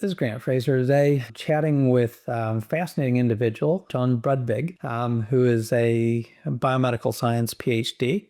This is Grant Fraser today, chatting with a fascinating individual, Jon Brudvig, who is a biomedical science PhD.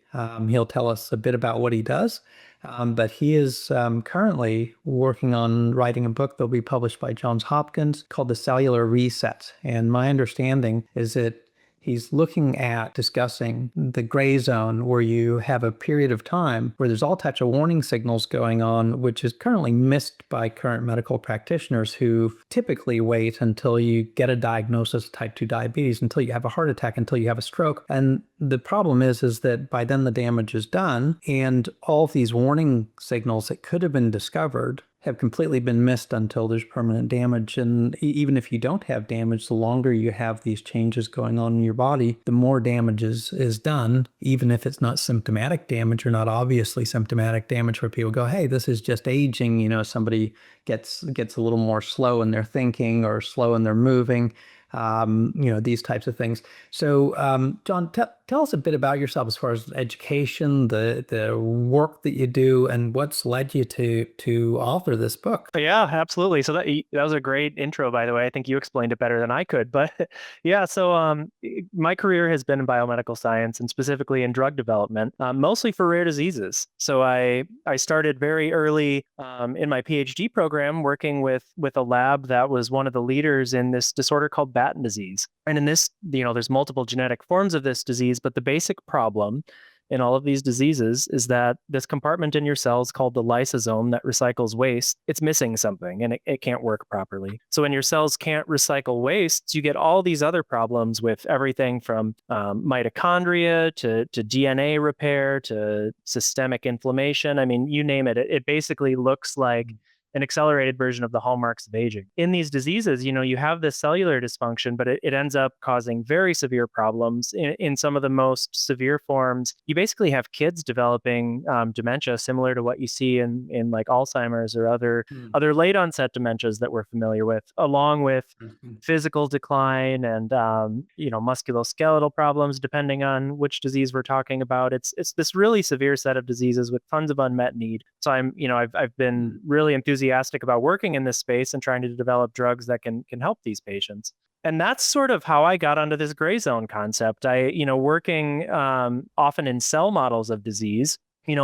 He'll tell us a bit about what he does, but he is currently working on writing a book that'll be published by Johns Hopkins called The Cellular Reset. And my understanding is that he's looking at discussing the gray zone where you have a period of time where there's all types of warning signals going on, which is currently missed by current medical practitioners who typically wait until you get a diagnosis of type 2 diabetes, until you have a heart attack, until you have a stroke. And the problem is that by then the damage is done, and all of these warning signals that could have been discovered have completely been missed until there's permanent damage. And even if you don't have damage, the longer you have these changes going on in your body, the more damage is done, even if it's not symptomatic damage or not obviously symptomatic damage where people go, hey, this is just aging. You know, somebody gets a little more slow in their thinking or slow in their moving, these types of things. So, Jon, tell us a bit about yourself as far as education, the work that you do, and what's led you to author this book. Yeah, absolutely. So that was a great intro, by the way. I think you explained it better than I could. But yeah, so my career has been in biomedical science and specifically in drug development, mostly for rare diseases. So I started very early in my PhD program working with a lab that was one of the leaders in this disorder called Batten disease. And in this, there's multiple genetic forms of this disease, but the basic problem in all of these diseases is that this compartment in your cells called the lysosome that recycles waste, it's missing something and it can't work properly. So when your cells can't recycle wastes, you get all these other problems with everything from mitochondria to DNA repair to systemic inflammation. I mean, you name it. It basically looks like an accelerated version of the hallmarks of aging. In these diseases, you have this cellular dysfunction, but it ends up causing very severe problems. In some of the most severe forms, you basically have kids developing dementia, similar to what you see in like Alzheimer's or other late onset dementias that we're familiar with, along with physical decline and musculoskeletal problems, depending on which disease we're talking about. It's this really severe set of diseases with tons of unmet need. So I've been really enthusiastic about working in this space and trying to develop drugs that can help these patients. And that's sort of how I got onto this gray zone concept. Working often in cell models of disease, in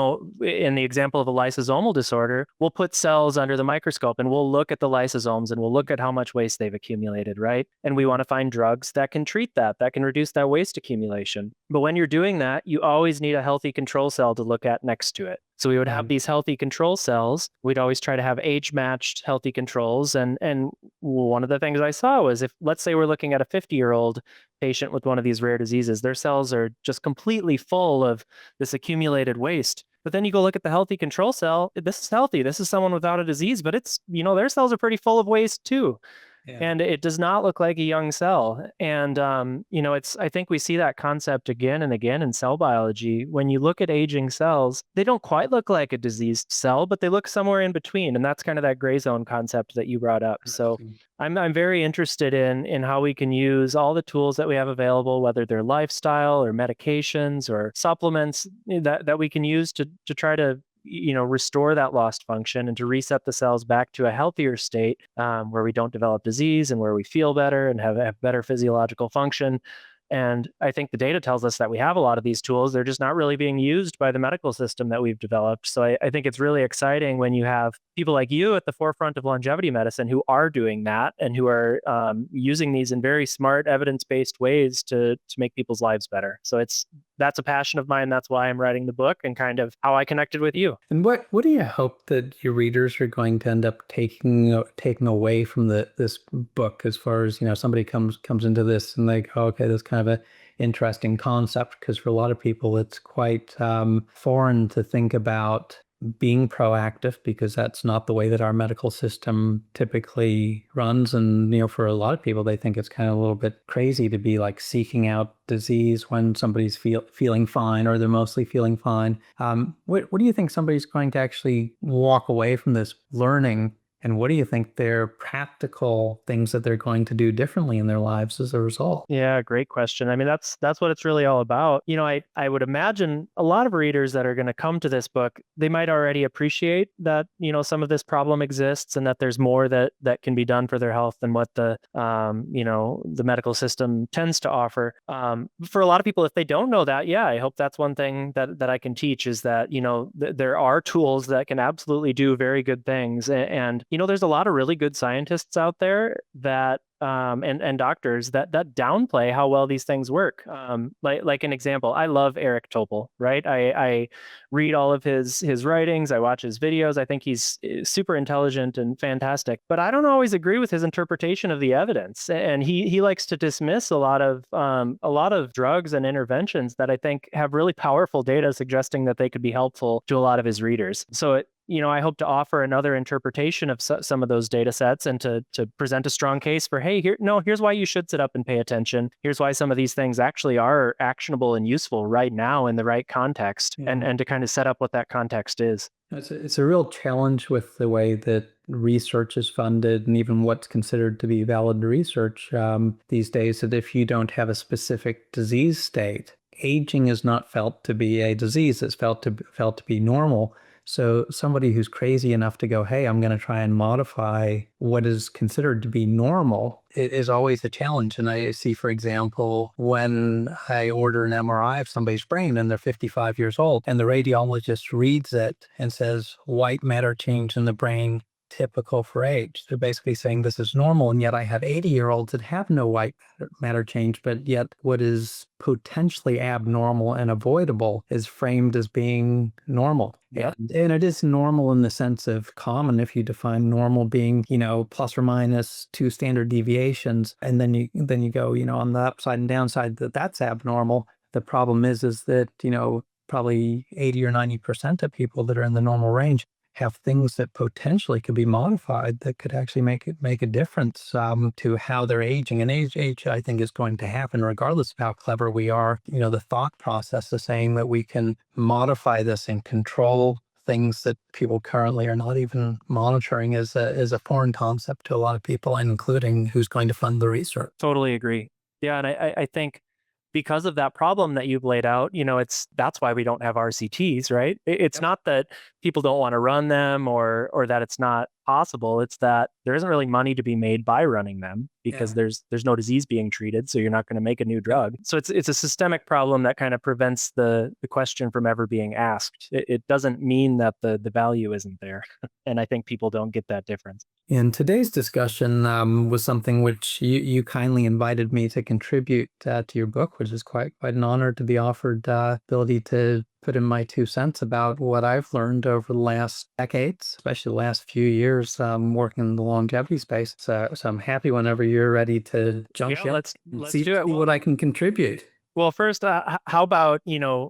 the example of a lysosomal disorder, we'll put cells under the microscope and we'll look at the lysosomes and we'll look at how much waste they've accumulated, right? And we want to find drugs that can treat that can reduce that waste accumulation. But when you're doing that, you always need a healthy control cell to look at next to it. So we would have these healthy control cells. We'd always try to have age-matched healthy controls. And one of the things I saw was, if, let's say we're looking at a 50-year-old patient with one of these rare diseases, their cells are just completely full of this accumulated waste. But then you go look at the healthy control cell. This is healthy. This is someone without a disease, but it's, their cells are pretty full of waste too. Yeah. And it does not look like a young cell. And, I think we see that concept again and again in cell biology. When you look at aging cells, they don't quite look like a diseased cell, but they look somewhere in between. And that's kind of that gray zone concept that you brought up. So I'm very interested in how we can use all the tools that we have available, whether they're lifestyle or medications or supplements that we can use to try to restore that lost function and to reset the cells back to a healthier state where we don't develop disease and where we feel better and have better physiological function. And I think the data tells us that we have a lot of these tools. They're just not really being used by the medical system that we've developed. So I think it's really exciting when you have people like you at the forefront of longevity medicine who are doing that and who are using these in very smart, evidence-based ways to make people's lives better. So that's a passion of mine. That's why I'm writing the book and kind of how I connected with you. And what do you hope that your readers are going to end up taking away from this book, as far as, somebody comes into this and they go, okay, this kind of a interesting concept, because for a lot of people it's quite foreign to think about being proactive, because that's not the way that our medical system typically runs. And, for a lot of people, they think it's kind of a little bit crazy to be like seeking out disease when somebody's feeling fine, or they're mostly feeling fine. What do you think somebody's going to actually walk away from this learning And what do you think their practical things that they're going to do differently in their lives as a result? Yeah, great question. I mean, that's what it's really all about. I would imagine a lot of readers that are going to come to this book, they might already appreciate that, some of this problem exists and that there's more that can be done for their health than what the medical system tends to offer. For a lot of people, if they don't know that, yeah, I hope that's one thing that I can teach is that, there are tools that can absolutely do very good things. And there's a lot of really good scientists out there that and doctors that downplay how well these things work. Like an example, I love Eric Topol, right? I read all of his writings, I watch his videos. I think he's super intelligent and fantastic, but I don't always agree with his interpretation of the evidence. And he likes to dismiss a lot of drugs and interventions that I think have really powerful data suggesting that they could be helpful to a lot of his readers. So I hope to offer another interpretation of some of those data sets and to present a strong case for, hey, here's why you should sit up and pay attention. Here's why some of these things actually are actionable and useful right now in the right context, and to kind of set up what that context is. It's a real challenge with the way that research is funded and even what's considered to be valid research these days, that if you don't have a specific disease state, aging is not felt to be a disease. It's felt to be normal. So somebody who's crazy enough to go, hey, I'm going to try and modify what is considered to be normal, it is always a challenge. And I see, for example, when I order an MRI of somebody's brain and they're 55 years old and the radiologist reads it and says, white matter change in the brain, typical for age. They're basically saying this is normal, and yet I have 80-year-olds that have no white matter change, but yet what is potentially abnormal and avoidable is framed as being normal. Yeah. And it is normal in the sense of common, if you define normal being, plus or minus 2 standard deviations, and then you go, on the upside and downside that's abnormal. The problem is that, probably 80 or 90% of people that are in the normal range have things that potentially could be modified that could actually make a difference to how they're aging. And age, I think, is going to happen regardless of how clever we are. The thought process is saying that we can modify this and control things that people currently are not even monitoring is a foreign concept to a lot of people, including who's going to fund the research. Totally agree. Yeah, and I think because of that problem that you've laid out, that's why we don't have RCTs, right? It's not that people don't want to run them or that it's not possible. It's that there isn't really money to be made by running them because there's no disease being treated, so you're not going to make a new drug. So it's a systemic problem that kind of prevents the question from ever being asked. It doesn't mean that the value isn't there, and I think people don't get that difference. In today's discussion was something which you kindly invited me to contribute to your book, which is quite an honor to be offered ability to put in my 2 cents about what I've learned over the last decades, especially the last few years working in the longevity space. So I'm happy whenever you're ready to jump in Let's see do it. what I can contribute. Well, first, how about,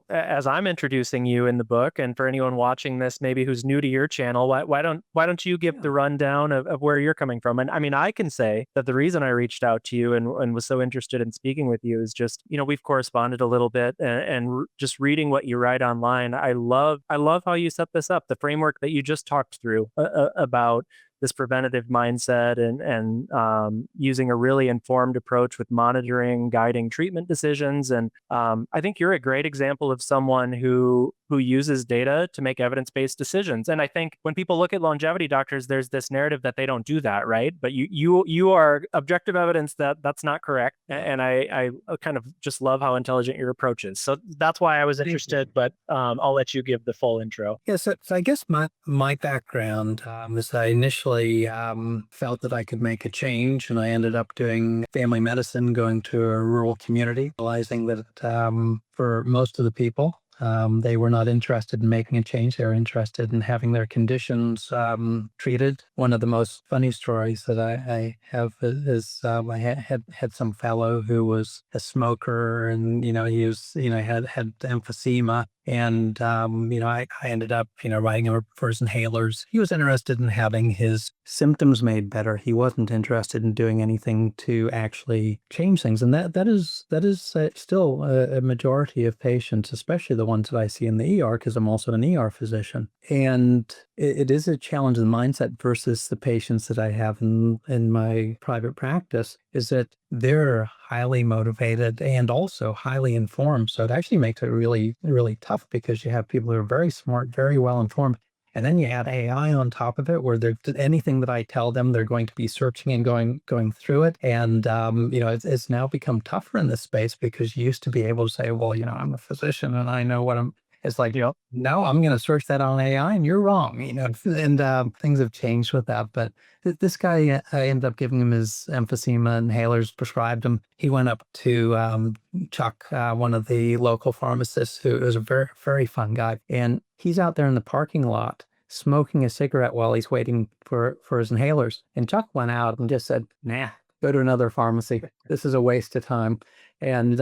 as I'm introducing you in the book, and for anyone watching this, maybe who's new to your channel, why don't you give the rundown of where you're coming from? And I mean, I can say that the reason I reached out to you and was so interested in speaking with you is just, we've corresponded a little bit, and just reading what you write online. I love how you set this up, the framework that you just talked through about this preventative mindset and using a really informed approach with monitoring, guiding treatment decisions. And I think you're a great example of someone who uses data to make evidence-based decisions. And I think when people look at longevity doctors, there's this narrative that they don't do that, right? But you are objective evidence that that's not correct. And I kind of just love how intelligent your approach is. So that's why I was interested, but I'll let you give the full intro. Yeah, so I guess my background is I initially felt that I could make a change, and I ended up doing family medicine, going to a rural community, realizing that for most of the people, they were not interested in making a change. They were interested in having their conditions treated. One of the most funny stories that I have is I had some fellow who was a smoker, and he was had emphysema. And, I ended up, writing him for his inhalers. He was interested in having his symptoms made better. He wasn't interested in doing anything to actually change things. And that is still a majority of patients, especially the ones that I see in the ER, because I'm also an ER physician. And it is a challenge in mindset versus the patients that I have in my private practice, is that they're highly motivated and also highly informed. So it actually makes it really, really tough because you have people who are very smart, very well informed. And then you add AI on top of it, where they're anything that I tell them, they're going to be searching and going through it. And it's now become tougher in this space because you used to be able to say, well, I'm a physician and I know what I'm. It's like, Yep. no, I'm going to search that on AI, and you're wrong. And things have changed with that. But this guy, I ended up giving him his emphysema inhalers, prescribed him. He went up to Chuck, one of the local pharmacists, who is a very, very fun guy. And he's out there in the parking lot smoking a cigarette while he's waiting for his inhalers. And Chuck went out and just said, nah, go to another pharmacy. This is a waste of time. And,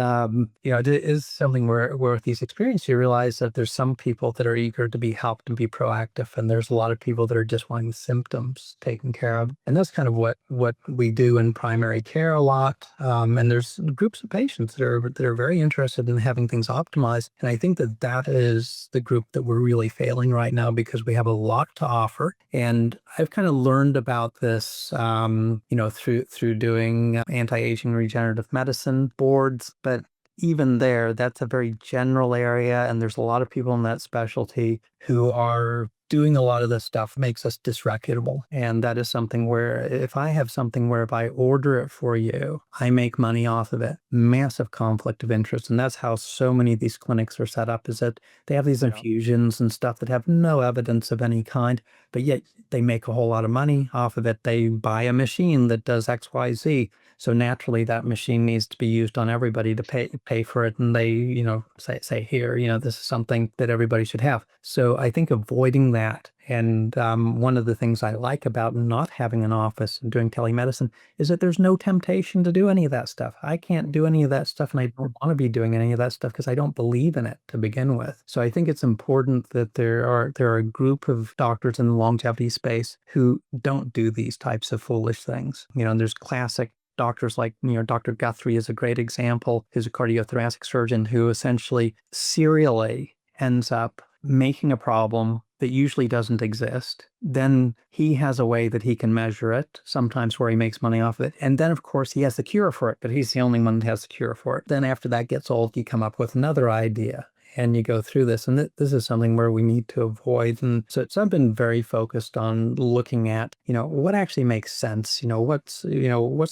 it is something where with these experiences, you realize that there's some people that are eager to be helped and be proactive. And there's a lot of people that are just wanting symptoms taken care of. And that's kind of what we do in primary care a lot. And there's groups of patients that are very interested in having things optimized. And I think that is the group that we're really failing right now, because we have a lot to offer. And I've kind of learned about this, through doing anti-aging regenerative medicine boards. But even there, that's a very general area, and there's a lot of people in that specialty who are doing a lot of this stuff. Makes us disreputable. And that is something where if I have something where if I order it for you, I make money off of it, massive conflict of interest. And that's how so many of these clinics are set up, is that they have these infusions and stuff that have no evidence of any kind, but yet they make a whole lot of money off of it. They buy a machine that does XYZ. So naturally, that machine needs to be used on everybody to pay for it. And they, say here, this is something that everybody should have. So I think avoiding that. And one of the things I like about not having an office and doing telemedicine is that there's no temptation to do any of that stuff. I can't do any of that stuff, and I don't want to be doing any of that stuff because I don't believe in it to begin with. So I think it's important that there are a group of doctors in the longevity space who don't do these types of foolish things. And there's classic doctors like, Dr. Guthrie is a great example. He's a cardiothoracic surgeon who essentially serially ends up making a problem that usually doesn't exist. Then he has a way that he can measure it, sometimes where he makes money off of it. And then, of course, he has the cure for it, but he's the only one that has the cure for it. Then after that gets old, you come up with another idea. And you go through this, and this is something where we need to avoid. And so I've been very focused on looking at, what actually makes sense. What's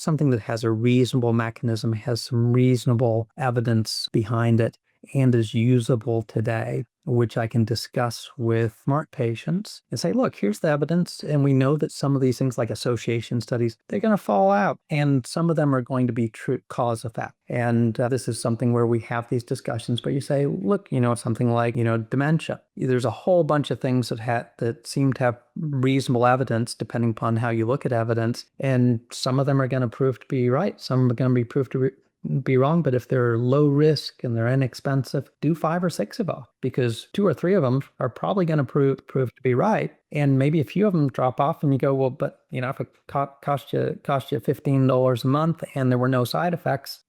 something that has a reasonable mechanism, has some reasonable evidence behind it, and is usable today, which I can discuss with smart patients and say, look, here's the evidence. And we know that some of these things like association studies, they're going to fall out. And some of them are going to be true cause effect. And this is something where we have these discussions, but you say, look, something like, dementia. There's a whole bunch of things that seem to have reasonable evidence depending upon how you look at evidence. And some of them are going to prove to be right. Some are going to be proved to be wrong, but if they're low risk and they're inexpensive, do 5 or 6 of them, because 2 or 3 of them are probably going to prove to be right. And maybe a few of them drop off and you go, well, but if it cost you $15 a month and there were no side effects,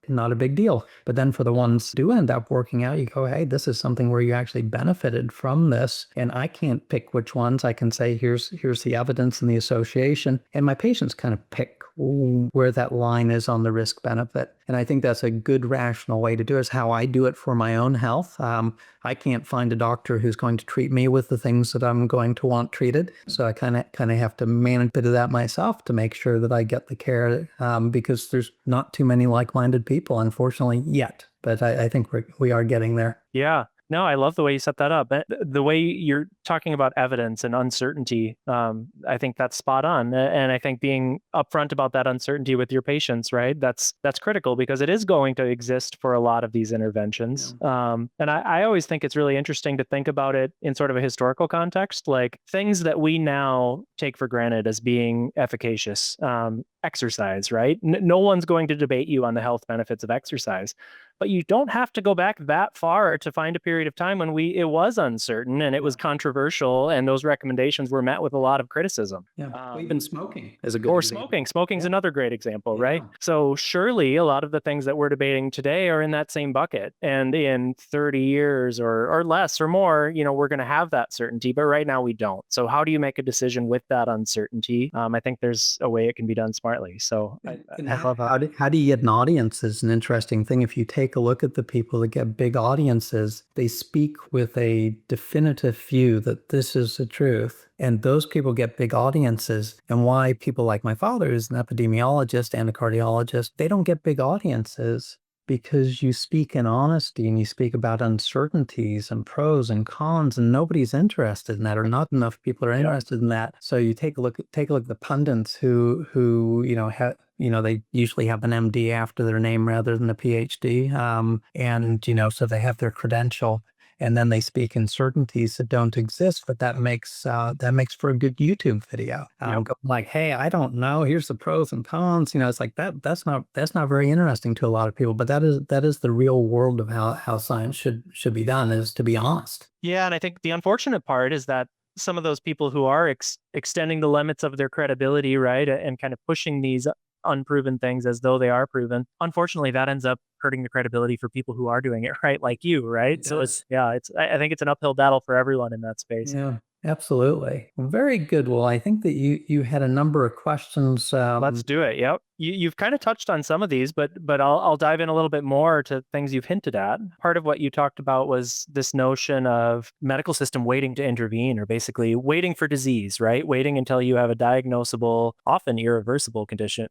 not a big deal. But then for the ones who do end up working out, you go, hey, this is something where you actually benefited from this. And I can't pick which ones. I can say, here's the evidence and the association. And my patients kind of pick where that line is on the risk benefit. And I think that's a good rational way to do it. Is how I do it for my own health. I can't find a doctor who's going to treat me with the things that I'm going to want treated. So I kind of have to manage a bit of that myself to make sure that I get the care, because there's not too many like-minded people, unfortunately, yet. But I think we are getting there. Yeah. No, I love the way you set that up. The way you're talking about evidence and uncertainty, I think that's spot on. And I think being upfront about that uncertainty with your patients, right? That's critical, because it is going to exist for a lot of these interventions. Yeah. And I always think it's really interesting to think about it in sort of a historical context, like things that we now take for granted as being efficacious. exercise, right? No one's going to debate you on the health benefits of exercise. But you don't have to go back that far to find a period of time when it was uncertain and it was controversial, and those recommendations were met with a lot of criticism. Yeah. Well, even smoking is a good Or example. smoking's another great example, right? So surely a lot of the things that we're debating today are in that same bucket. And in 30 years or less or more, we're going to have that certainty. But right now we don't. So how do you make a decision with that uncertainty? I think there's a way it can be done smartly. So how do you get an audience is an interesting thing. If you take a look at the people that get big audiences, they speak with a definitive view that this is the truth. And those people get big audiences. And why people like my father, who's an epidemiologist and a cardiologist, they don't get big audiences because you speak in honesty and you speak about uncertainties and pros and cons, and nobody's interested in that, or not enough people are interested in that. So you take a look at the pundits who they usually have an MD after their name rather than a PhD, and so they have their credential. And then they speak in certainties that don't exist, but that makes for a good YouTube video. Like, hey, I don't know. Here's the pros and cons. It's like that's not very interesting to a lot of people. But that is the real world of how science should be done, is to be honest. Yeah, and I think the unfortunate part is that some of those people who are extending the limits of their credibility, right, and kind of pushing these unproven things as though they are proven, unfortunately, that ends up hurting the credibility for people who are doing it right, like you, right? So I think it's an uphill battle for everyone in that space. Yeah, absolutely. Very good. Well, I think that you had a number of questions. Let's do it. Yep. You've kind of touched on some of these, but I'll dive in a little bit more to things you've hinted at. Part of what you talked about was this notion of medical system waiting to intervene, or basically waiting for disease, right? Waiting until you have a diagnosable, often irreversible condition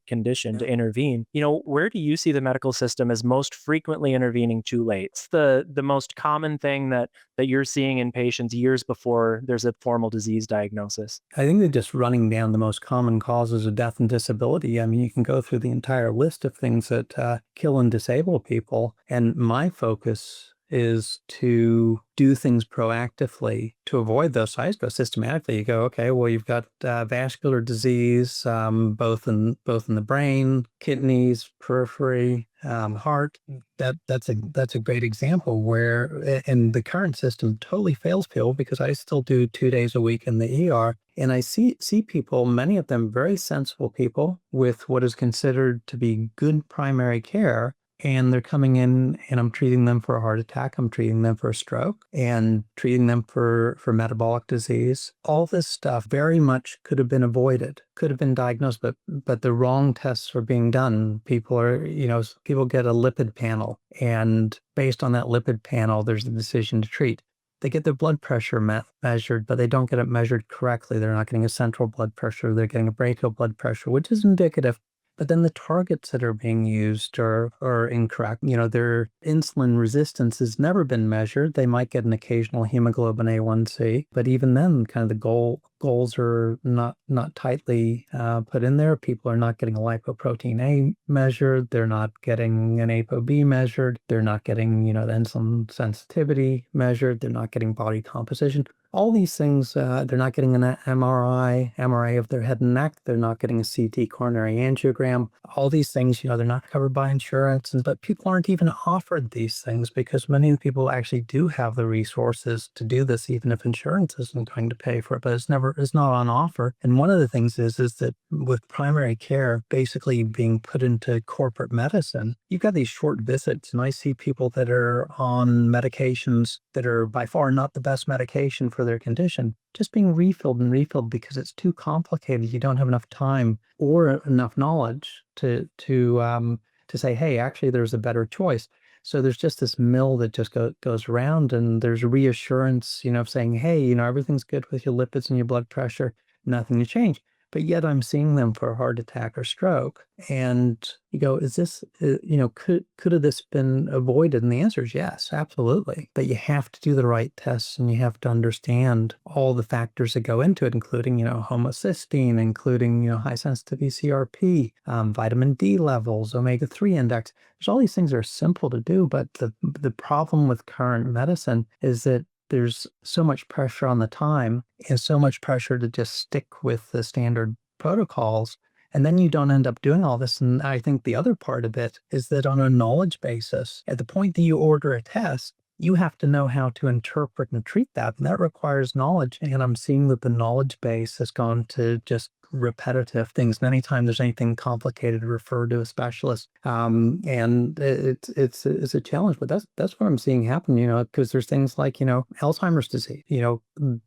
to intervene. Where do you see the medical system as most frequently intervening too late? It's the most common thing that you're seeing in patients years before there's a formal disease diagnosis. I think that just running down the most common causes of death and disability, I mean, you can go through the entire list of things that kill and disable people. And my focus is to do things proactively to avoid those. So I just go systematically. You go, okay, well, you've got vascular disease, both in the brain, kidneys, periphery, heart. That's a great example where, and the current system totally fails people, because I still do 2 days a week in the ER, and I see people, many of them very sensible people with what is considered to be good primary care. And they're coming in and I'm treating them for a heart attack. I'm treating them for a stroke and treating them for metabolic disease. All this stuff very much could have been avoided, could have been diagnosed, but the wrong tests are being done. People get a lipid panel, and based on that lipid panel, there's a decision to treat. They get their blood pressure measured, but they don't get it measured correctly. They're not getting a central blood pressure. They're getting a brachial blood pressure, which is indicative. But then the targets that are being used are incorrect. Their insulin resistance has never been measured. They might get an occasional hemoglobin A1C, but even then, kind of the goals are not tightly put in there. People are not getting a lipoprotein A measured. They're not getting an ApoB measured. They're not getting, the insulin sensitivity measured. They're not getting body composition. All these things, they're not getting an MRI of their head and neck. They're not getting a CT coronary angiogram. All these things, they're not covered by insurance. But people aren't even offered these things because many of the people actually do have the resources to do this, even if insurance isn't going to pay for it. But it's not on offer. And one of the things is that with primary care basically being put into corporate medicine, you've got these short visits. And I see people that are on medications that are by far not the best medication for their condition, just being refilled and refilled because it's too complicated. You don't have enough time or enough knowledge to say, hey, actually, there's a better choice. So there's just this mill that just goes around, and there's reassurance, of saying, hey, everything's good with your lipids and your blood pressure, nothing to change. But yet I'm seeing them for a heart attack or stroke. And you go, is this, could have this been avoided? And the answer is yes, absolutely. But you have to do the right tests, and you have to understand all the factors that go into it, including, homocysteine, including, high sensitivity CRP, vitamin D levels, omega-3 index. There's all these things that are simple to do, but the problem with current medicine is that there's so much pressure on the time and so much pressure to just stick with the standard protocols. And then you don't end up doing all this. And I think the other part of it is that on a knowledge basis, at the point that you order a test, you have to know how to interpret and treat that. And that requires knowledge. And I'm seeing that the knowledge base has gone to just repetitive things. And anytime there's anything complicated, refer to a specialist. And it's a challenge, but that's what I'm seeing happen, because there's things like, Alzheimer's disease,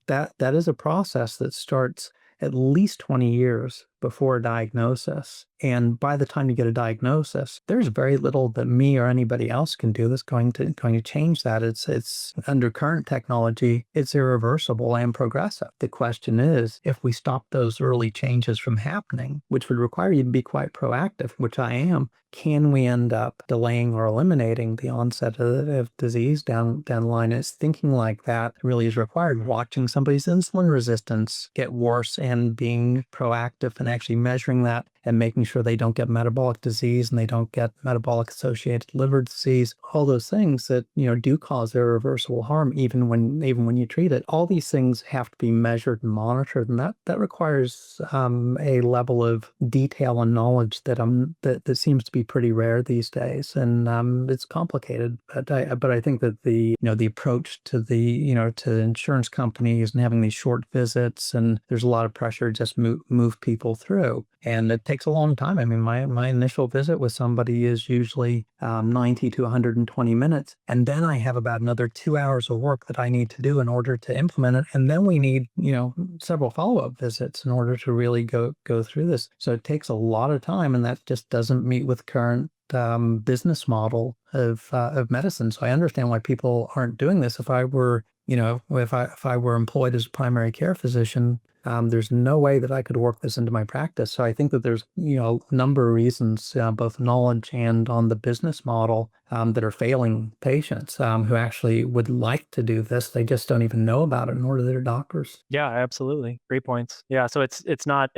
that is a process that starts at least 20 years before a diagnosis. And by the time you get a diagnosis, there's very little that me or anybody else can do that's going to change that. It's under current technology, it's irreversible and progressive. The question is, if we stop those early changes from happening, which would require you to be quite proactive, which I am, can we end up delaying or eliminating the onset of disease down the line? It's thinking like that really is required. Watching somebody's insulin resistance get worse and being proactive and actually measuring that and making sure they don't get metabolic disease and they don't get metabolic associated liver disease, all those things that, do cause irreversible harm even when you treat it. All these things have to be measured and monitored, and that requires a level of detail and knowledge that seems to be pretty rare these days, and it's complicated. But I think that the approach to to insurance companies and having these short visits, and there's a lot of pressure to just move people through. And it takes a long time. I mean, my initial visit with somebody is usually 90 to 120 minutes. And then I have about another 2 hours of work that I need to do in order to implement it. And then we need, several follow-up visits in order to really go through this. So it takes a lot of time, and that just doesn't meet with current business model of medicine. So I understand why people aren't doing this. If I were, if I were employed as a primary care physician, there's no way that I could work this into my practice. So I think that there's, a number of reasons, both knowledge and on the business model, that are failing patients who actually would like to do this. They just don't even know about it, nor do their doctors. Yeah, absolutely. Great points. Yeah, so it's not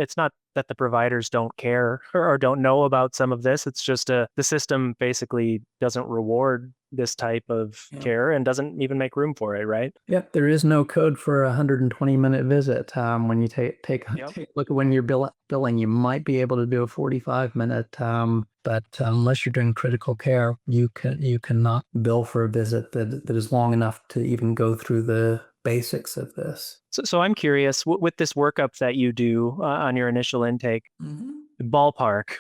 that the providers don't care or don't know about some of this. It's just the system basically doesn't reward this type of care and doesn't even make room for it, right? Yep, there is no code for a 120-minute visit. When you take a look at when you're billing, you might be able to do a 45-minute, but unless you're doing critical care, you cannot bill for a visit that is long enough to even go through the basics of this. So I'm curious, with this workup that you do on your initial intake, ballpark,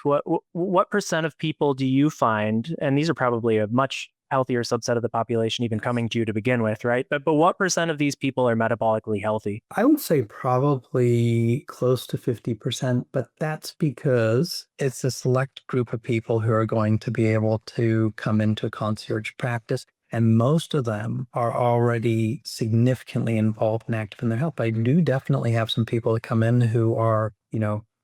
what percent of people do you find, and these are probably a much healthier subset of the population even coming to you to begin with, right? But what percent of these people are metabolically healthy? I would say probably close to 50%, but that's because it's a select group of people who are going to be able to come into a concierge practice. And most of them are already significantly involved and active in their health. I do definitely have some people that come in who are,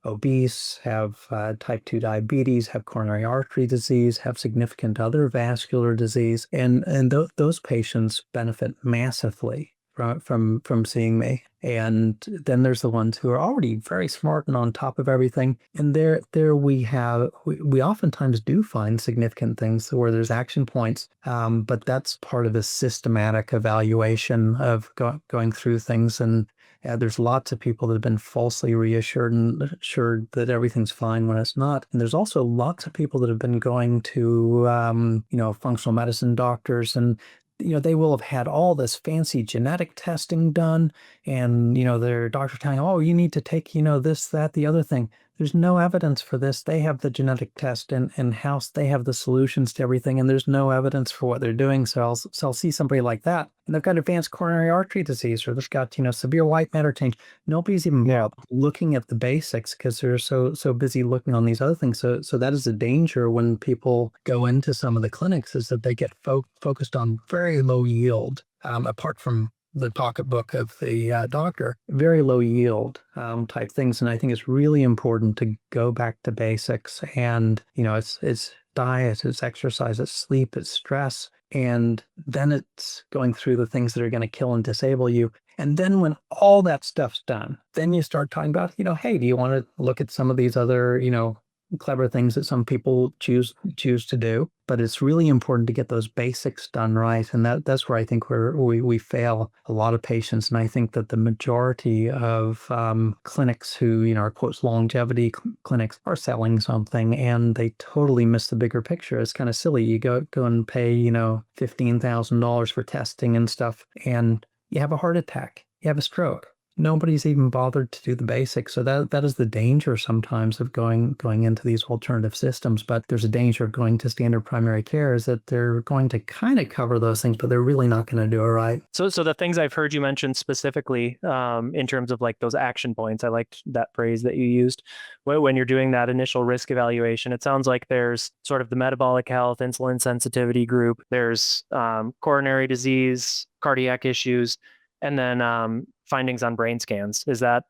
obese, have type 2 diabetes, have coronary artery disease, have significant other vascular disease. And those patients benefit massively from seeing me. And then there's the ones who are already very smart and on top of everything. And there we oftentimes do find significant things where there's action points. But that's part of a systematic evaluation of going through things. And there's lots of people that have been falsely reassured and assured that everything's fine when it's not. And there's also lots of people that have been going to, functional medicine doctors, and they will have had all this fancy genetic testing done, and, their doctor telling them, oh, you need to take, this, that, the other thing. There's no evidence for this. They have the genetic test in-house. They have the solutions to everything, and there's no evidence for what they're doing. So I'll see somebody like that, and they've got advanced coronary artery disease, or they've got, severe white matter change. Nobody's even looking at the basics because they're so busy looking on these other things. So that is a danger when people go into some of the clinics, is that they get focused on very low yield, apart from the pocketbook of the doctor, very low yield type things. And I think it's really important to go back to basics. And, it's diet, it's exercise, it's sleep, it's stress. And then it's going through the things that are going to kill and disable you. And then when all that stuff's done, then you start talking about, hey, do you want to look at some of these other, clever things that some people choose to do, but it's really important to get those basics done right. And that's where I think we fail a lot of patients. And I think that the majority of clinics who, are quotes longevity clinics are selling something, and they totally miss the bigger picture. It's kind of silly. You go and pay, $15,000 for testing and stuff, and you have a heart attack, you have a stroke. Nobody's even bothered to do the basics. So that is the danger sometimes of going into these alternative systems. But there's a danger of going to standard primary care, is that they're going to kind of cover those things, but they're really not going to do it right. So the things I've heard you mention specifically in terms of like those action points, I liked that phrase that you used. When you're doing that initial risk evaluation, it sounds like there's sort of the metabolic health, insulin sensitivity group, there's coronary disease, cardiac issues, and then findings on brain scans. Is that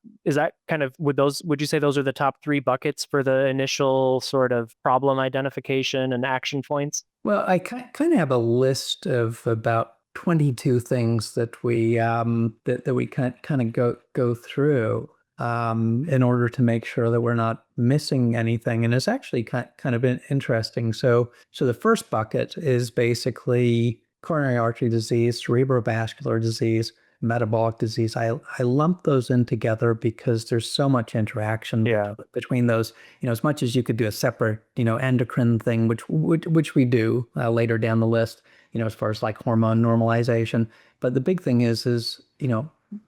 kind of, would you say those are the top 3 buckets for the initial sort of problem identification and action points? Well, I kind of have a list of about 22 things that we that we kind of go through in order to make sure that we're not missing anything. And it's actually kind of interesting. So the first bucket is basically coronary artery disease, cerebrovascular disease, metabolic disease. I lump those in together because there's so much interaction between those. As much as you could do a separate, endocrine thing, which we do later down the list, as far as like hormone normalization. But the big thing is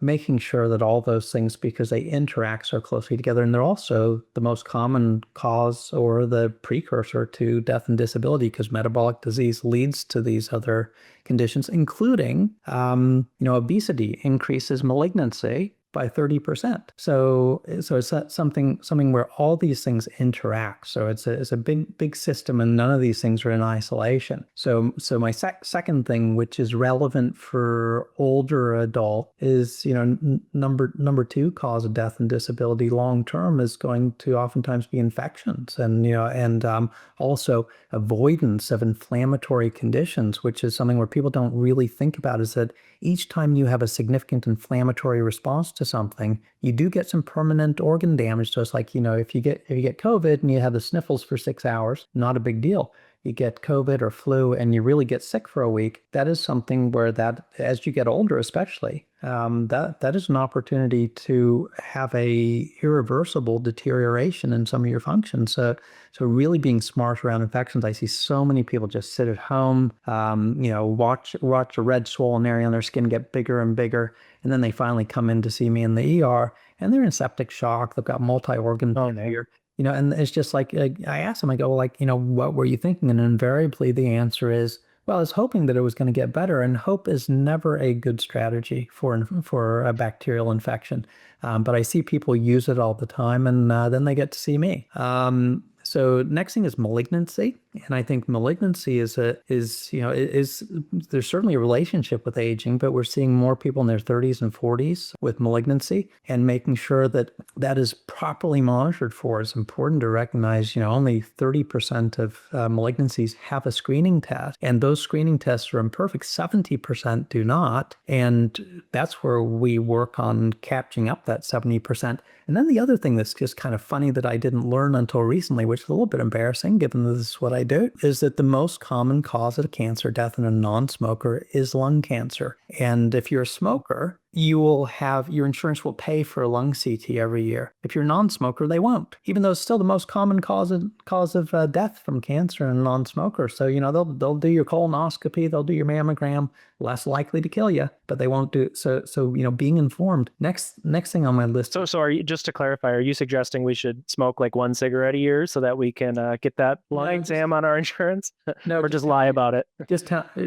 making sure that all those things, because they interact so closely together, and they're also the most common cause or the precursor to death and disability, because metabolic disease leads to these other conditions, including, obesity increases malignancy by 30%. So it's something where all these things interact. So it's a big system, and none of these things are in isolation. So my second thing, which is relevant for older adult, is number 2 cause of death and disability long term is going to oftentimes be infections, and also avoidance of inflammatory conditions, which is something where people don't really think about, is that each time you have a significant inflammatory response to something, you do get some permanent organ damage. So it's like, if you get COVID and you have the sniffles for 6 hours, not a big deal. You get COVID or flu and you really get sick for a week, that is something where that, as you get older especially, that is an opportunity to have a irreversible deterioration in some of your functions. So really being smart around infections. I see so many people just sit at home, watch a red swollen area on their skin get bigger and bigger, and then they finally come in to see me in the ER, and they're in septic shock. They've got multi-organ failure. And it's just like, I asked them, I go, what were you thinking? And invariably the answer is, well, I was hoping that it was going to get better. And hope is never a good strategy for a bacterial infection. But I see people use it all the time, and then they get to see me. So next thing is malignancy. And I think malignancy is there's certainly a relationship with aging, but we're seeing more people in their 30s and 40s with malignancy, and making sure that is properly monitored for is important to recognize. Only 30% of malignancies have a screening test, and those screening tests are imperfect. 70% do not. And that's where we work on catching up that 70%. And then the other thing that's just kind of funny that I didn't learn until recently, which is a little bit embarrassing given that this is what I do, is that the most common cause of cancer death in a non-smoker is lung cancer. And if you're a smoker, you will have, your insurance will pay for a lung CT every year. If you're a non-smoker, they won't, even though it's still the most common cause of death from cancer in a non-smoker. So, they'll do your colonoscopy, they'll do your mammogram, less likely to kill you, but they won't do so. Being informed. Next thing on my list. So are you, just to clarify, are you suggesting we should smoke like 1 cigarette a year so that we can get that lung exam on our insurance? No, or just lie about it?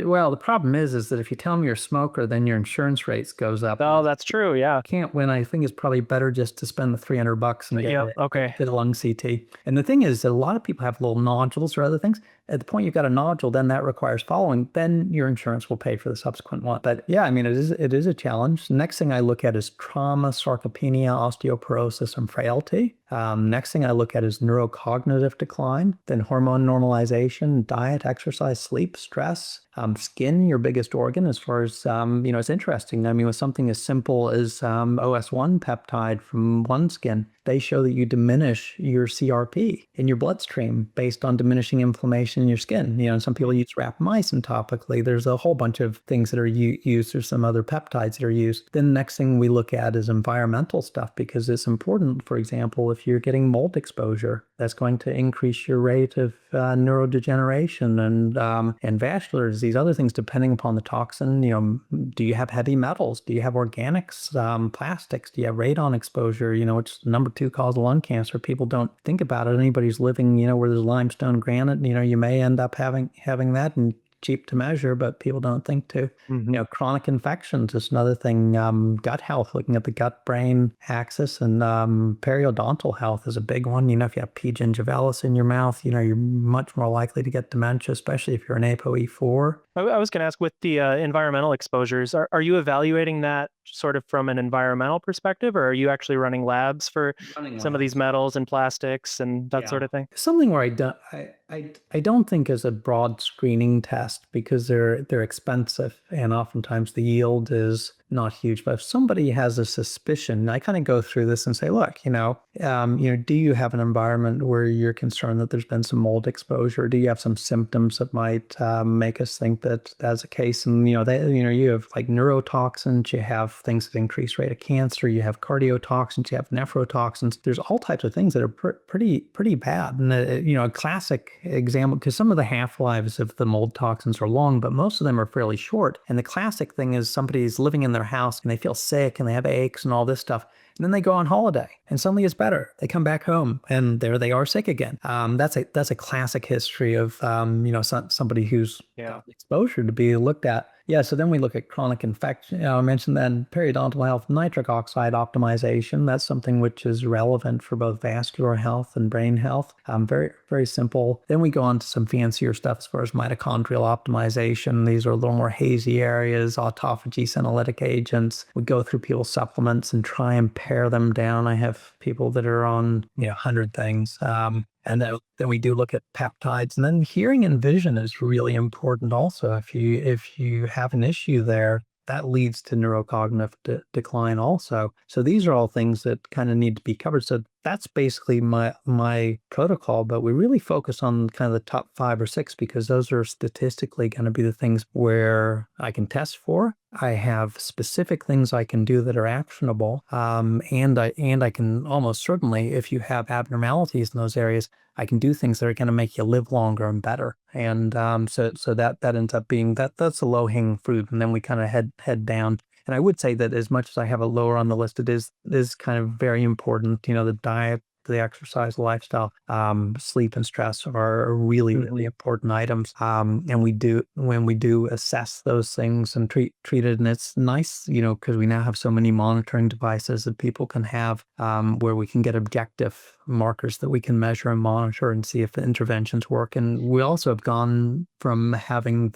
Well, the problem is that if you tell them you're a smoker, then your insurance rates goes up. Oh, that's true. Yeah. Can't win. I think it's probably better just to spend the $300 and get a lung CT. And the thing is that a lot of people have little nodules or other things. At the point you've got a nodule, then that requires following. Then your insurance will pay for the subsequent one. But yeah, it is a challenge. Next thing I look at is trauma, sarcopenia, osteoporosis, and frailty. Next thing I look at is neurocognitive decline, then hormone normalization, diet, exercise, sleep, stress, skin, your biggest organ, as far as, it's interesting. With something as simple as OS1 peptide from one skin, they show that you diminish your CRP in your bloodstream based on diminishing inflammation in your skin. And some people use rapamycin topically. There's a whole bunch of things that are used. There's some other peptides that are used. Then the next thing we look at is environmental stuff, because it's important. For example, if you're getting mold exposure, that's going to increase your rate of neurodegeneration and vascular disease, other things depending upon the toxin. Do you have heavy metals? Do you have organics, plastics? Do you have radon exposure? Which is the number 2 cause of lung cancer. People don't think about it. Anybody who's living, where there's limestone granite, you may end up having that, and cheap to measure, but people don't think to. Chronic infections is another thing. Gut health, looking at the gut-brain axis, and periodontal health is a big one. If you have P. gingivalis in your mouth, you're much more likely to get dementia, especially if you're an ApoE4. I was going to ask, with the environmental exposures, are you evaluating that sort of from an environmental perspective, or are you actually running labs for some of these metals and plastics and that sort of thing? Something where I don't think is a broad screening test, because they're expensive, and oftentimes the yield is not huge. But if somebody has a suspicion, I kind of go through this and say, look, do you have an environment where you're concerned that there's been some mold exposure? Do you have some symptoms that might make us think that that's a case? And you have like neurotoxins, you have things that increase rate of cancer, you have cardiotoxins, you have nephrotoxins. There's all types of things that are pretty bad. And a classic example, because some of the half-lives of the mold toxins are long, but most of them are fairly short. And the classic thing is somebody's living in their house and they feel sick and they have aches and all this stuff. And then they go on holiday and suddenly it's better. They come back home and there they are, sick again. That's a classic history of somebody who's got exposure to be looked at. Yeah, so then we look at chronic infection. I mentioned then periodontal health, nitric oxide optimization. That's something which is relevant for both vascular health and brain health. Very, very simple. Then we go on to some fancier stuff as far as mitochondrial optimization. These are a little more hazy areas, autophagy, senolytic agents. We go through people's supplements and try and pare them down. I have people that are on 100 things. And then we do look at peptides, and then hearing and vision is really important also. If you have an issue there, that leads to neurocognitive decline also. So these are all things that kind of need to be covered. So that's basically my protocol, but we really focus on kind of the top 5 or 6, because those are statistically going to be the things where I can test for. I have specific things I can do that are actionable, and I can almost certainly, if you have abnormalities in those areas, I can do things that are going to make you live longer and better. And so that ends up being that's a low-hanging fruit, and then we kind of head down. And I would say that as much as I have it lower on the list, it is kind of very important. The diet, the exercise, lifestyle, sleep and stress are really, really important items. And when we do assess those things and treat it, and it's nice, because we now have so many monitoring devices that people can have, where we can get objective markers that we can measure and monitor and see if the interventions work. And we also have gone from having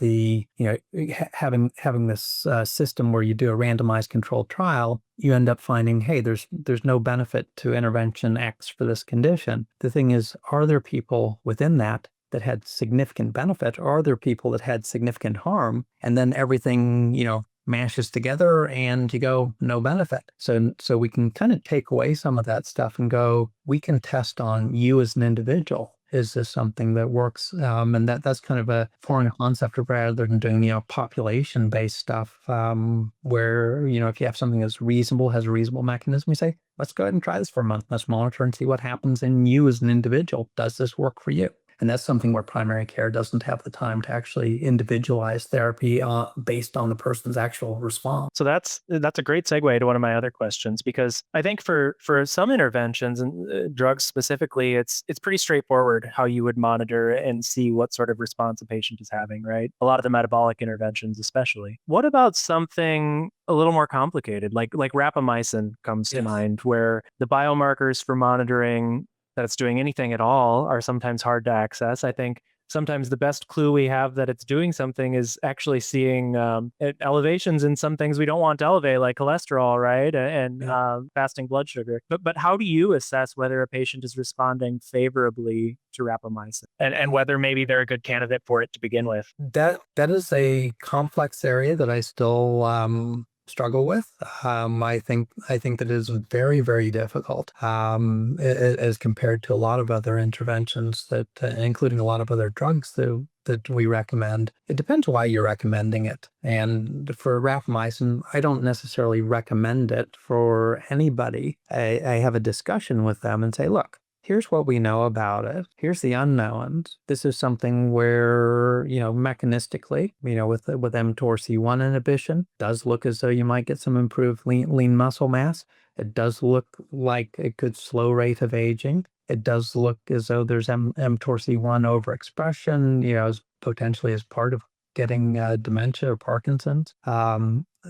having this system where you do a randomized controlled trial, you end up finding, hey, there's no benefit to intervention X for this condition. The thing is, are there people within that had significant benefit, or are there people that had significant harm? And then everything, mashes together and you go, no benefit. So we can kind of take away some of that stuff and go, we can test on you as an individual. Is this something that works? And that's kind of a foreign concept, rather than doing, population-based stuff, where, if you have something that's reasonable, has a reasonable mechanism, we say, let's go ahead and try this for a month. Let's monitor and see what happens in you as an individual. Does this work for you? And that's something where primary care doesn't have the time to actually individualize therapy based on the person's actual response. So that's a great segue to one of my other questions, because I think for some interventions and drugs specifically, it's pretty straightforward how you would monitor and see what sort of response a patient is having, right? A lot of the metabolic interventions especially. What about something a little more complicated, like rapamycin comes to mind, where the biomarkers for monitoring that it's doing anything at all are sometimes hard to access. I think sometimes the best clue we have that it's doing something is actually seeing elevations in some things we don't want to elevate, like cholesterol, right? And fasting blood sugar. But how do you assess whether a patient is responding favorably to rapamycin, and whether maybe they're a good candidate for it to begin with? That is a complex area that I still struggle with. I think that it is very, very difficult, as compared to a lot of other interventions that, including a lot of other drugs that we recommend. It depends why you're recommending it. And for rapamycin, I don't necessarily recommend it for anybody. I have a discussion with them and say, look, here's what we know about it. Here's the unknowns. This is something where, mechanistically, with mTORC1 inhibition, does look as though you might get some improved lean muscle mass. It does look like a good slow rate of aging. It does look as though there's mTORC1 overexpression, as potentially as part of getting dementia or Parkinson's.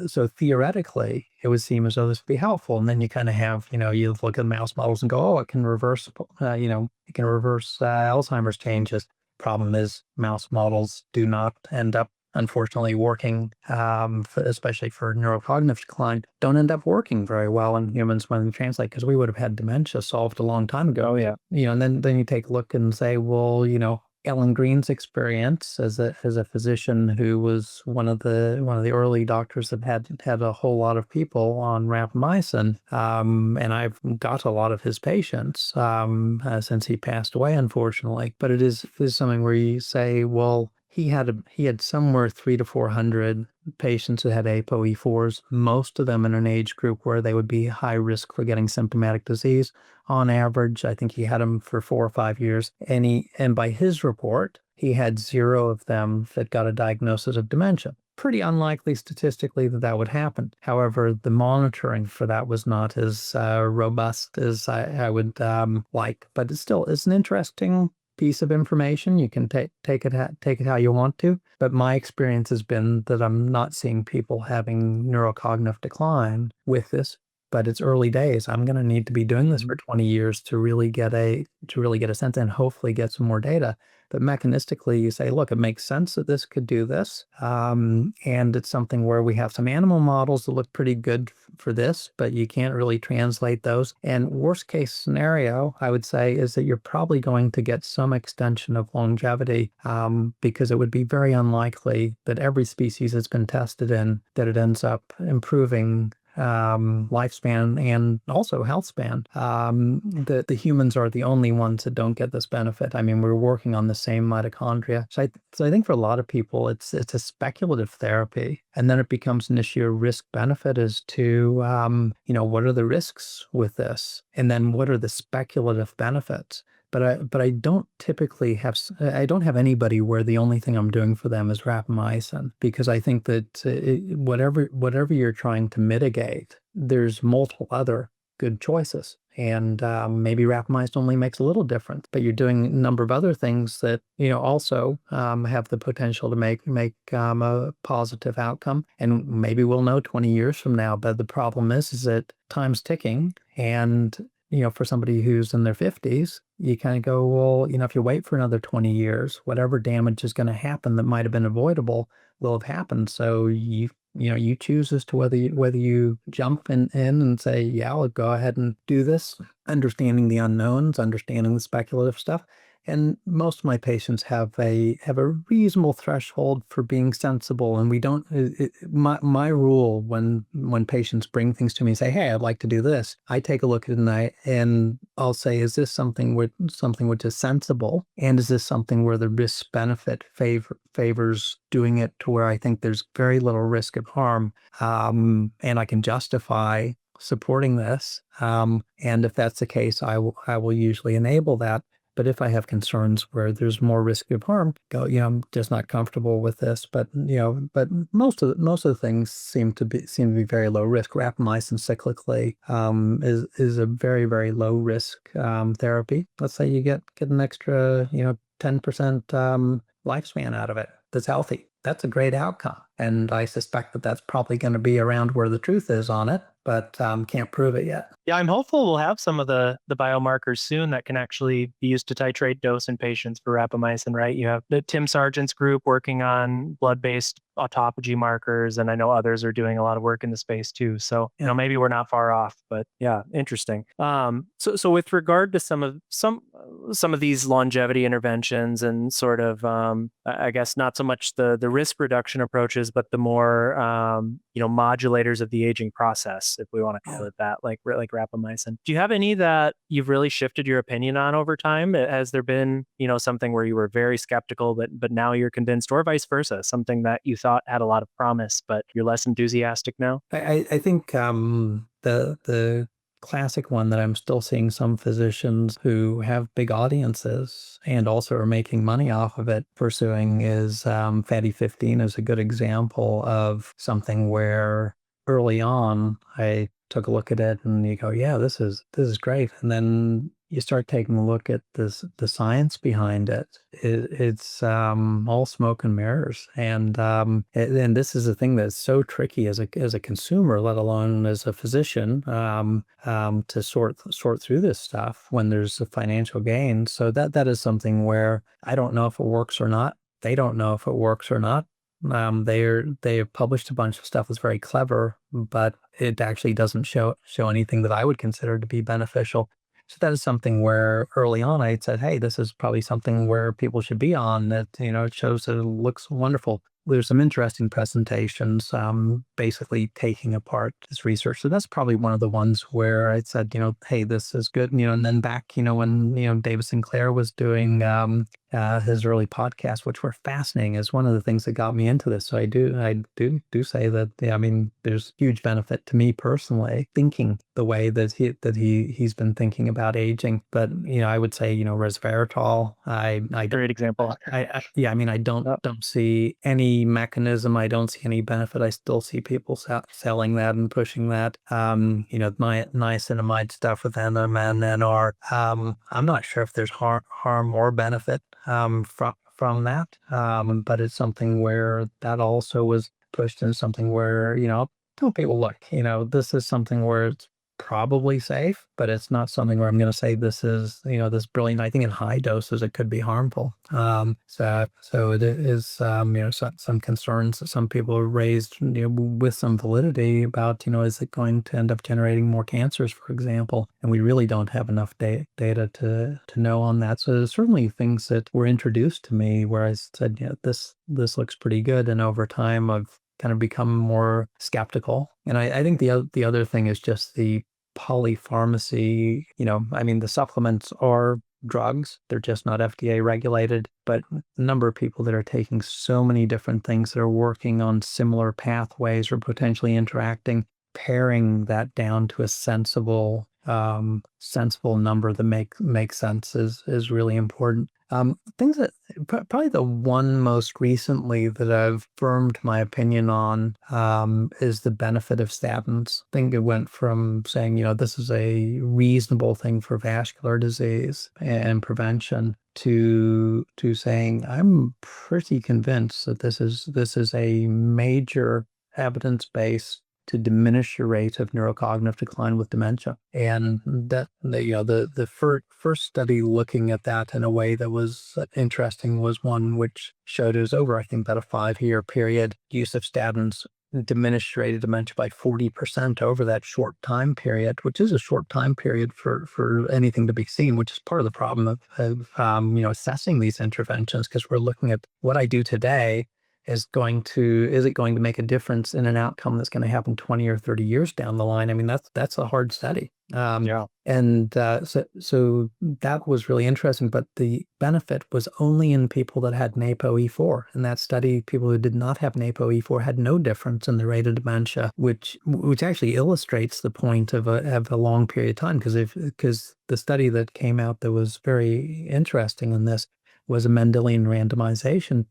So theoretically, it would seem as though this would be helpful. And then you kind of have, you look at mouse models and go, oh, it can reverse, Alzheimer's changes. Problem is, mouse models do not end up, unfortunately, working, especially for neurocognitive decline, don't end up working very well in humans when they translate, because we would have had dementia solved a long time ago. Oh, yeah. And then you take a look and say, well, Ellen Green's experience as a physician who was one of the early doctors that had a whole lot of people on rapamycin, and I've got a lot of his patients since he passed away, unfortunately. But it is something where you say, well, he had somewhere 300 to 400 patients that had ApoE4s, most of them in an age group where they would be high risk for getting symptomatic disease. On average, I think he had them for 4 or 5 years. And by his report, he had 0 of them that got a diagnosis of dementia. Pretty unlikely statistically that would happen. However, the monitoring for that was not as robust as I would like. But it's an interesting piece of information. You can take it how you want to. But my experience has been that I'm not seeing people having neurocognitive decline with this. But it's early days. I'm going to need to be doing this for 20 years to really get a sense, and hopefully get some more data. But mechanistically, you say, look, it makes sense that this could do this. And it's something where we have some animal models that look pretty good for this, but you can't really translate those. And worst case scenario, I would say, is that you're probably going to get some extension of longevity, because it would be very unlikely that every species that's been tested in, that it ends up improving lifespan and also health span. The humans are the only ones that don't get this benefit. I mean, we're working on the same mitochondria. So I think for a lot of people, it's a speculative therapy. And then it becomes an issue of risk benefit as to, what are the risks with this? And then what are the speculative benefits? But I don't typically I don't have anybody where the only thing I'm doing for them is rapamycin, because I think that whatever you're trying to mitigate, there's multiple other good choices. And maybe rapamycin only makes a little difference, but you're doing a number of other things that also have the potential to make a positive outcome. And maybe we'll know 20 years from now. But the problem is that time's ticking, and for somebody who's in their 50s, you kind of go, well, if you wait for another 20 years, whatever damage is going to happen that might have been avoidable will have happened. So you choose as to whether you jump in and say, yeah, I'll go ahead and do this, understanding the unknowns, understanding the speculative stuff. And most of my patients have a reasonable threshold for being sensible. And we don't, my rule when patients bring things to me and say, hey, I'd like to do this, I take a look at it and I'll say, is this something which is sensible? And is this something where the risk benefit favors doing it to where I think there's very little risk of harm, and I can justify supporting this. And if that's the case, I will usually enable that. But if I have concerns where there's more risk of harm, I'm just not comfortable with this. But most of the things seem to be very low risk. Rapamycin cyclically is a very, very low risk therapy. Let's say you get an extra 10% lifespan out of it that's healthy. That's a great outcome. And I suspect that that's probably going to be around where the truth is on it, but can't prove it yet. Yeah, I'm hopeful we'll have some of the biomarkers soon that can actually be used to titrate dose in patients for rapamycin, right? You have the Tim Sargent's group working on blood-based autophagy markers, and I know others are doing a lot of work in the space too. So, maybe we're not far off, but yeah, interesting. So with regard to some of these longevity interventions and sort of, I guess not so much the risk reduction approaches, changes, but the more modulators of the aging process, if we want to call it that, like rapamycin. Do you have any that you've really shifted your opinion on over time? Has there been something where you were very skeptical, but now you're convinced, or vice versa, something that you thought had a lot of promise, but you're less enthusiastic now? I think the classic one that I'm still seeing some physicians who have big audiences and also are making money off of it pursuing is fatty 15 is a good example of something where early on I took a look at it and you go, yeah, this is great. And then you start taking a look at the science behind it. It's all smoke and mirrors, and this is a thing that's so tricky as a consumer, let alone as a physician, to sort through this stuff when there's a financial gain. So that is something where I don't know if it works or not. They don't know if it works or not. They have published a bunch of stuff that's very clever, but it actually doesn't show anything that I would consider to be beneficial. So that is something where early on I said, hey, this is probably something where people should be on that, it shows that it looks wonderful. There's some interesting presentations, basically taking apart this research. So that's probably one of the ones where I said, hey, this is good. And then back, when, David Sinclair was doing his early podcasts, which were fascinating, is one of the things that got me into this. So I do say that, yeah, I mean, there's huge benefit to me personally thinking the way that he's been thinking about aging. But, I would say, resveratrol, Great example. yeah, I mean, I don't see any mechanism. I don't see any benefit. I still see people selling that and pushing that. My niacinamide stuff with NMN, I'm not sure if there's harm or benefit from that. But it's something where that also was pushed into something where, tell people, look, this is something where it's probably safe, but it's not something where I'm going to say this is, this brilliant. I think in high doses it could be harmful. So it is, some concerns that some people have raised, with some validity about, is it going to end up generating more cancers, for example? And we really don't have enough data to know on that. So there's certainly things that were introduced to me where I said, yeah, this looks pretty good. And over time, I've kind of become more skeptical. And I think the other thing is just the polypharmacy. I mean, the supplements are drugs. They're just not FDA regulated, but the number of people that are taking so many different things that are working on similar pathways or potentially interacting, paring that down to a sensible number that makes sense is really important. Things that probably the one most recently that I've firmed my opinion on is the benefit of statins. I think it went from saying, this is a reasonable thing for vascular disease and prevention to saying I'm pretty convinced that this is a major evidence base to diminish your rate of neurocognitive decline with dementia. And that the first study looking at that in a way that was interesting was one which showed it was over, I think, about a 5-year period, use of statins diminished rate of dementia by 40% over that short time period, which is a short time period for anything to be seen, which is part of the problem of assessing these interventions, because we're looking at what I do today is it going to make a difference in an outcome that's going to happen 20 or 30 years down the line? I mean, that's a hard study. Yeah. And so that was really interesting, but the benefit was only in people that had NAPOE4. In that study, people who did not have NAPOE4 had no difference in the rate of dementia, which actually illustrates the point of a long period of time, because the study that came out that was very interesting in this was a Mendelian randomization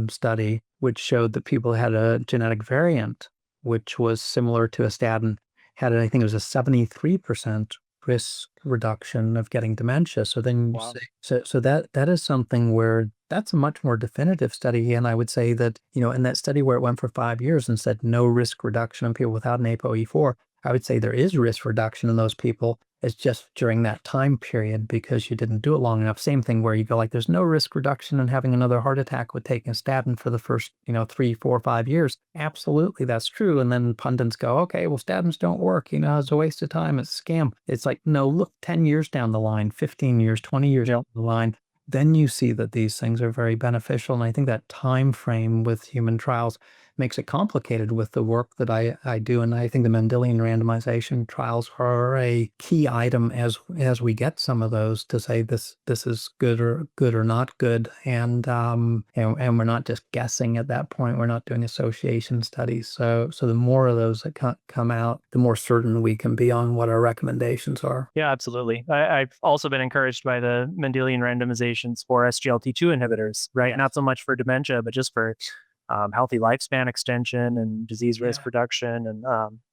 study, which showed that people had a genetic variant, which was similar to a statin, had, I think it was a 73% risk reduction of getting dementia. So then, Wow. so that is something where that's a much more definitive study. And I would say that, in that study where it went for 5 years and said no risk reduction in people without an ApoE4, I would say there is risk reduction in those people. It's just during that time period because you didn't do it long enough. Same thing where you go like, there's no risk reduction in having another heart attack with taking a statin for the first, 3, 4, 5 years. Absolutely, that's true. And then pundits go, okay, well, statins don't work. It's a waste of time. It's a scam. It's like, no, look, 10 years down the line, 15 years, 20 years down the line, then you see that these things are very beneficial. And I think that time frame with human trials makes it complicated with the work that I do. And I think the Mendelian randomization trials are a key item as we get some of those to say this is good or not good. And we're not just guessing at that point. We're not doing association studies. So the more of those that come out, the more certain we can be on what our recommendations are. Yeah, absolutely. I've also been encouraged by the Mendelian randomizations for SGLT2 inhibitors, right? Yes. Not so much for dementia, but just for healthy lifespan extension and disease risk Yeah. reduction, and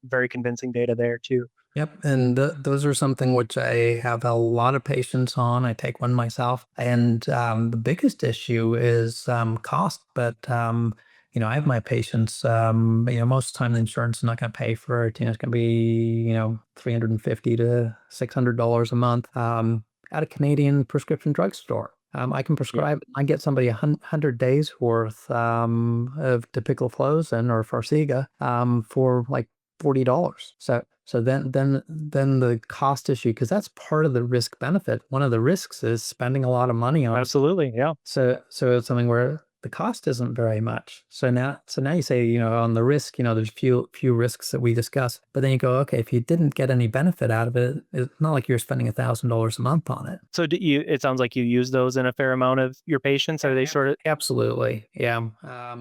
very convincing data there too. Yep, and those are something which I have a lot of patients on. I take one myself, and the biggest issue is cost. But I have my patients. Most of the time the insurance is not going to pay for it. It's going to be $350 to $600 a month at a Canadian prescription drugstore. I can prescribe. I get somebody 100 days worth of dapagliflozin or Farxiga for like $40. So then the cost issue, because that's part of the risk benefit. One of the risks is spending a lot of money on. Absolutely, yeah. So it's something where the cost isn't very much. So now you say, on the risk, there's few risks that we discuss, but then you go, okay, if you didn't get any benefit out of it, it's not like you're spending $1,000 a month on it. So it sounds like you use those in a fair amount of your patients. Are they sort of? Absolutely. Yeah.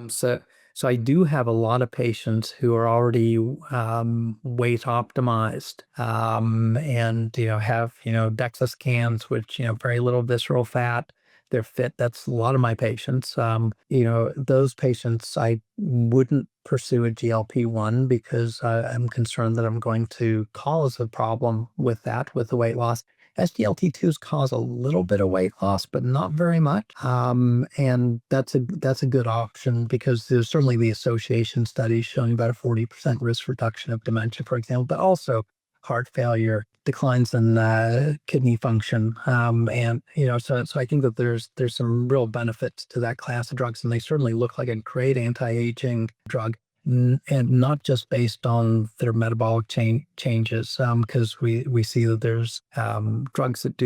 So I do have a lot of patients who are already weight optimized, and have DEXA scans, which very little visceral fat. They're fit. That's a lot of my patients. Those patients I wouldn't pursue a GLP-1 because I'm concerned that I'm going to cause a problem with the weight loss. SGLT2s cause a little bit of weight loss, but not very much. And that's a good option because there's certainly the association studies showing about a 40% risk reduction of dementia, for example, but also heart failure, declines in kidney function. So I think that there's some real benefits to that class of drugs, and they certainly look like a great anti-aging drug. And not just based on their metabolic changes, because we see that there's drugs that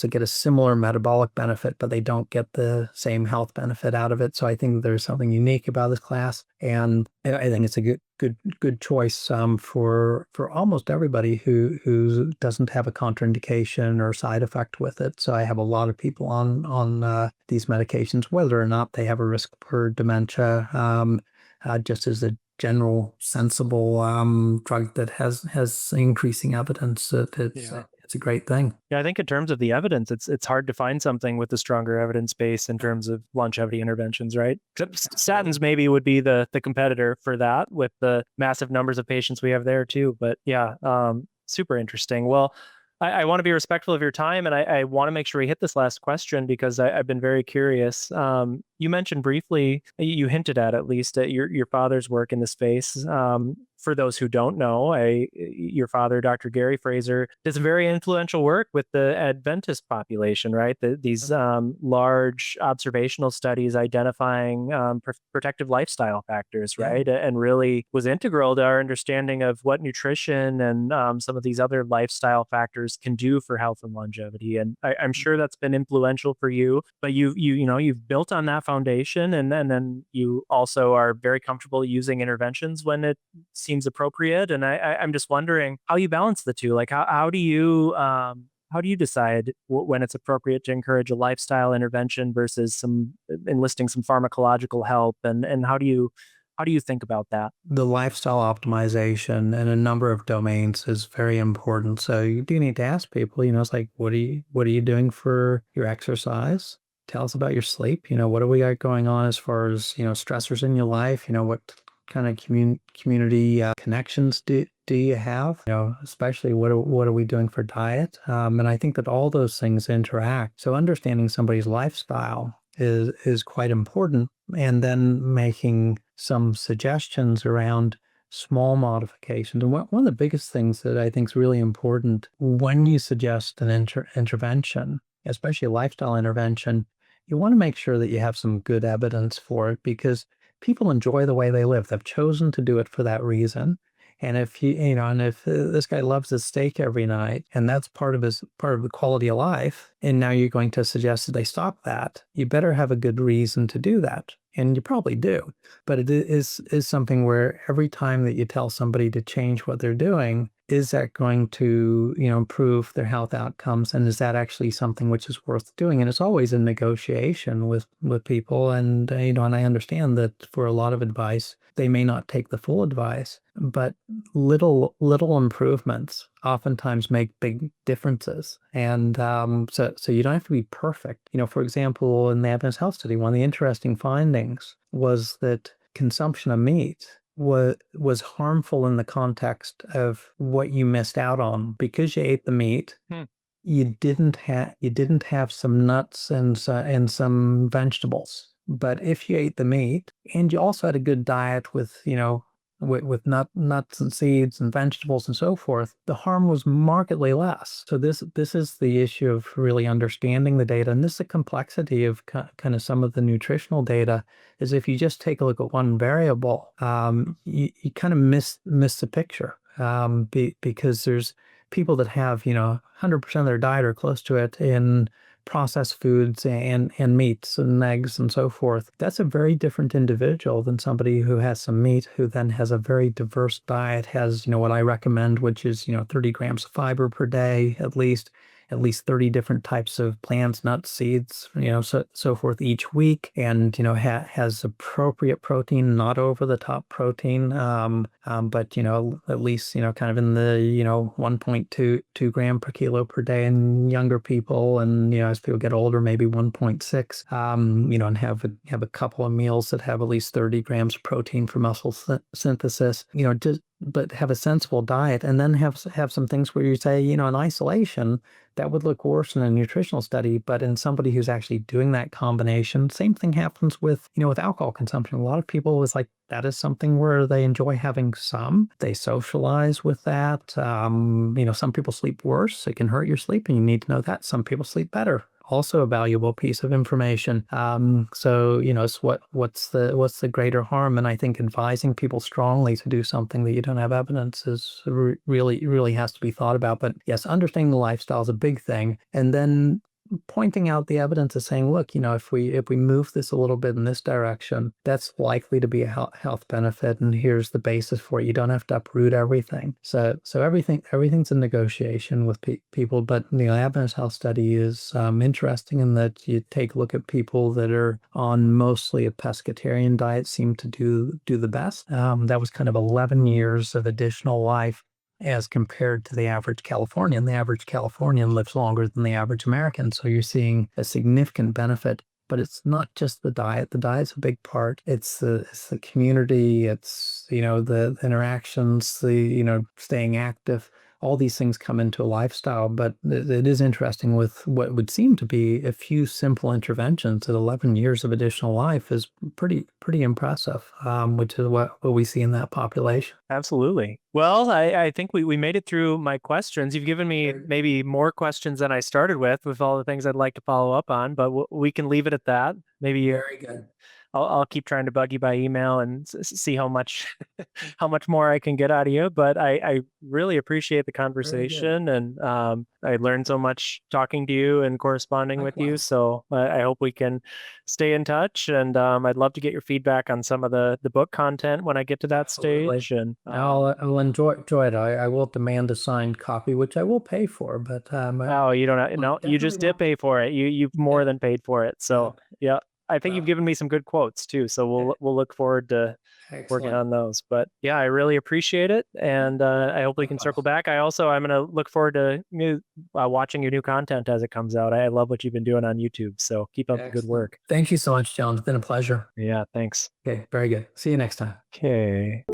get a similar metabolic benefit, but they don't get the same health benefit out of it. So I think there's something unique about this class, and I think it's a good choice for almost everybody who doesn't have a contraindication or side effect with it. So I have a lot of people on these medications, whether or not they have a risk for dementia. Just as a general sensible drug that has increasing evidence that it's a great thing. Yeah, I think in terms of the evidence, it's hard to find something with a stronger evidence base in terms of longevity interventions, right? Except statins maybe would be the competitor for that with the massive numbers of patients we have there too. But yeah, super interesting. Well, I want to be respectful of your time, and I want to make sure we hit this last question because I've been very curious. You mentioned briefly, you hinted at least, at your father's work in the space. For those who don't know, your father, Dr. Gary Fraser, does very influential work with the Adventist population, right? These large observational studies identifying protective lifestyle factors, right? Yeah. And really was integral to our understanding of what nutrition and some of these other lifestyle factors can do for health and longevity. And I'm sure that's been influential for you, but you've built on that foundation, and then you also are very comfortable using interventions when it seems appropriate. And I'm just wondering how you balance the two. Like how do you decide when it's appropriate to encourage a lifestyle intervention versus enlisting some pharmacological help, and how do you think about that? The lifestyle optimization in a number of domains is very important. So you do need to ask people, it's like, what are you doing for your exercise? Tell us about your sleep. What do we got going on as far as, stressors in your life? What kind of community connections do you have? Especially what are we doing for diet? And I think that all those things interact. So understanding somebody's lifestyle is quite important, and then making some suggestions around small modifications. And one of the biggest things that I think is really important when you suggest an intervention, especially a lifestyle intervention, you want to make sure that you have some good evidence for it, because people enjoy the way they live. They've chosen to do it for that reason. And if and if this guy loves his steak every night, and that's part of the quality of life, and now you're going to suggest that they stop that, you better have a good reason to do that. And you probably do. But it is something where every time that you tell somebody to change what they're doing, is that going to, improve their health outcomes? And is that actually something which is worth doing? And it's always a negotiation with people. And, and I understand that for a lot of advice, they may not take the full advice, but little improvements oftentimes make big differences. And so you don't have to be perfect. For example, in the Adventist Health Study, one of the interesting findings was that consumption of meat was harmful in the context of what you missed out on because you ate the meat. You didn't have some nuts and some vegetables. But if you ate the meat and you also had a good diet with, with nuts and seeds and vegetables and so forth, the harm was markedly less. So this is the issue of really understanding the data. And this is the complexity of kind of some of the nutritional data, is if you just take a look at one variable, you kind of miss the picture, because there's people that have, 100% of their diet or close to it in processed foods and meats and eggs and so forth. That's a very different individual than somebody who has some meat, who then has a very diverse diet, has, what I recommend, which is, 30 grams of fiber per day, at least 30 different types of plants, nuts, seeds, so forth each week, and, has appropriate protein, not over the top protein, but, at least, kind of in the, 1.2 gram per kilo per day in younger people. And, as people get older, maybe 1.6, and have a couple of meals that have at least 30 grams of protein for muscle synthesis, but have a sensible diet, and then have some things where you say, in isolation, that would look worse in a nutritional study, but in somebody who's actually doing that combination, same thing happens with, with alcohol consumption. A lot of people is like, that is something where they enjoy having some, they socialize with that. Some people sleep worse. It can hurt your sleep, and you need to know that. Some people sleep better. Also a valuable piece of information. So, it's what's the greater harm? And I think advising people strongly to do something that you don't have evidence is really has to be thought about. But yes, understanding the lifestyle is a big thing. And then pointing out the evidence is saying, look, if we move this a little bit in this direction, that's likely to be a health benefit, and here's the basis for it. You don't have to uproot everything. So everything's a negotiation with people. But the Adventist Health Study is interesting in that you take a look at people that are on mostly a pescatarian diet seem to do the best. That was kind of 11 years of additional life as compared to the average Californian. The average Californian lives longer than the average American. So you're seeing a significant benefit. But it's not just the diet. The diet's a big part. It's the community. It's, the interactions, the, staying active. All these things come into a lifestyle. But it is interesting with what would seem to be a few simple interventions at 11 years of additional life is pretty impressive, which is what we see in that population. Absolutely. Well, I think we made it through my questions. You've given me maybe more questions than I started with all the things I'd like to follow up on, but we can leave it at that. Maybe Very good. I'll keep trying to bug you by email and see how much how much more I can get out of you. But I really appreciate the conversation, and I learned so much talking to you and corresponding with you. So I hope we can stay in touch, and I'd love to get your feedback on some of the book content when I get to that stage. And I'll enjoy it. I will demand a signed copy, which I will pay for. But oh, you don't have, no, you just did pay for it. You've more than paid for it. So yeah. I think you've given me some good quotes too, so we'll look forward to working on those. But yeah, I really appreciate it, and I hope we can circle back. I'm going to look forward to watching your new content as it comes out. I love what you've been doing on YouTube, so keep up the good work. Thank you so much, Jon. It's been a pleasure. Yeah, thanks. Okay, very good. See you next time. Okay.